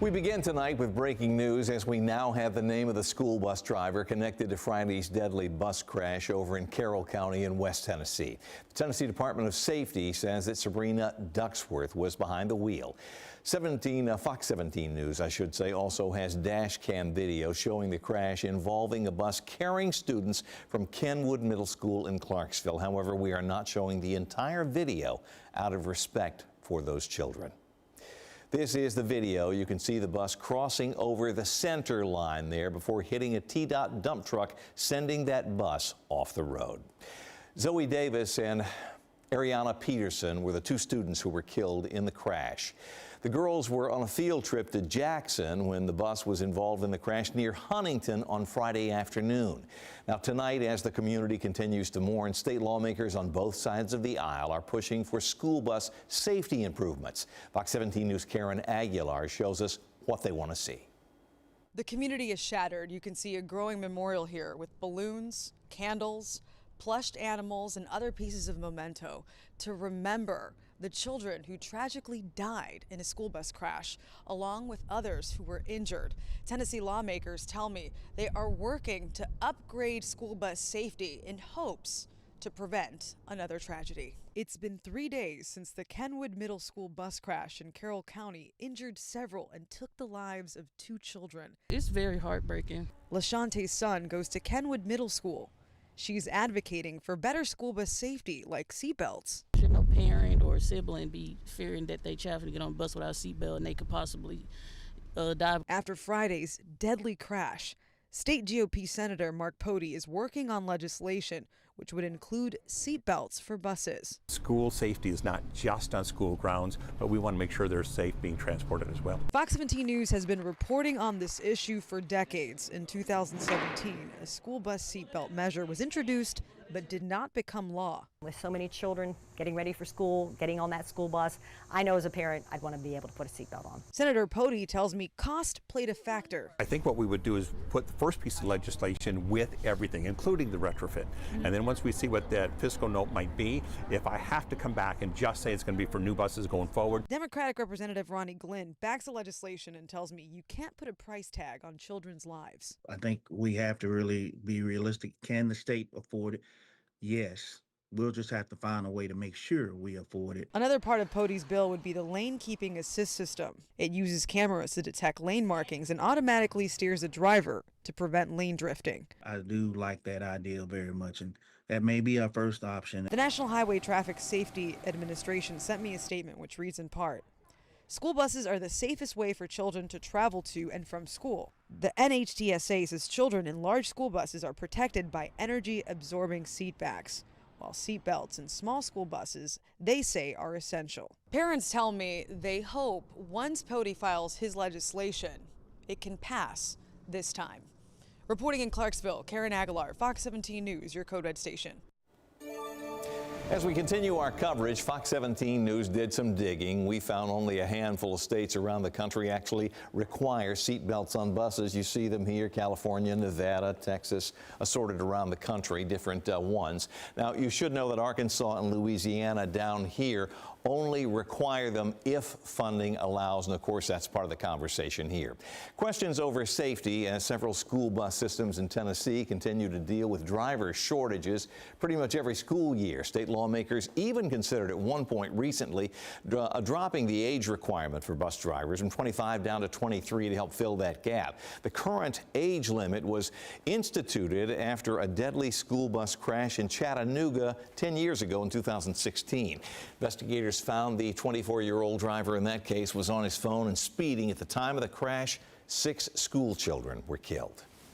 We begin tonight with breaking news as we now have the name of the school bus driver connected to Friday's deadly bus crash over in Carroll County in West Tennessee. The Tennessee Department of Safety says that Sabrina Ducksworth was behind the wheel. Fox 17 News, also has dash cam video showing the crash involving a bus carrying students from Kenwood Middle School in Clarksville. However, we are not showing the entire video out of respect for those children. This is the video. You can see the bus crossing over the center line there before hitting a TDOT dump truck, sending that bus off the road. Zoe Davis and Arianna Pearson were the two students who were killed in the crash. The girls were on a field trip to Jackson when the bus was involved in the crash near Huntington on Friday afternoon. Now tonight, as the community continues to mourn, state lawmakers on both sides of the aisle are pushing for school bus safety improvements. Fox 17 News' Karen Aguilar shows us what they want to see. The community is shattered. You can see a growing memorial here with balloons, candles, plushed animals, and other pieces of memento to remember the children who tragically died in a school bus crash, along with others who were injured. Tennessee lawmakers tell me they are working to upgrade school bus safety in hopes to prevent another tragedy. It's been 3 days since the Kenwood Middle School bus crash in Carroll County injured several and took the lives of 2 children. It's very heartbreaking. LaShantae's son goes to Kenwood Middle School. She's advocating for better school bus safety, like seatbelts. Should no parent or sibling be fearing that their child to get on a bus without a seatbelt and they could possibly die. After Friday's deadly crash, State GOP Senator Mark Pody is working on legislation which would include seatbelts for buses. School safety is not just on school grounds, but we want to make sure they're safe being transported as well. Fox 17 News has been reporting on this issue for decades. In 2017, a school bus seatbelt measure was introduced but did not become law. With so many children getting ready for school, getting on that school bus, I know as a parent I'd want to be able to put a seatbelt on. Senator Pody tells me cost played a factor. I think what we would do is put the first piece of legislation with everything, including the retrofit. And then once we see what that fiscal note might be, if I have to come back and just say it's going to be for new buses going forward. Democratic Representative Ronnie Glynn backs the legislation and tells me you can't put a price tag on children's lives. I think we have to really be realistic. Can the state afford it? Yes. We'll just have to find a way to make sure we afford it. Another part of Pody's bill would be the lane keeping assist system. It uses cameras to detect lane markings and automatically steers a driver to prevent lane drifting. I do like that idea very much, and that may be our first option. The National Highway Traffic Safety Administration sent me a statement which reads in part, "School buses are the safest way for children to travel to and from school. The NHTSA says children in large school buses are protected by energy-absorbing seat backs, while seat belts in small school buses, they say, are essential." Parents tell me they hope once Pody files his legislation, it can pass this time. Reporting in Clarksville, Karen Aguilar, Fox 17 News, your Code Red station. As we continue our coverage, Fox 17 News did some digging. We found only a handful of states around the country actually require seatbelts on buses. You see them here, California, Nevada, Texas, assorted around the country, different ones. Now, you should know that Arkansas and Louisiana down here only require them if funding allows, and of course that's part of the conversation here. Questions over safety as several school bus systems in Tennessee continue to deal with driver shortages pretty much every school year. State lawmakers even considered at one point recently dropping the age requirement for bus drivers from 25 down to 23 to help fill that gap. The current age limit was instituted after a deadly school bus crash in Chattanooga 10 years ago in 2016. Investigators found the 24-year-old driver in that case was on his phone and speeding at the time of the crash. 6 school children were killed.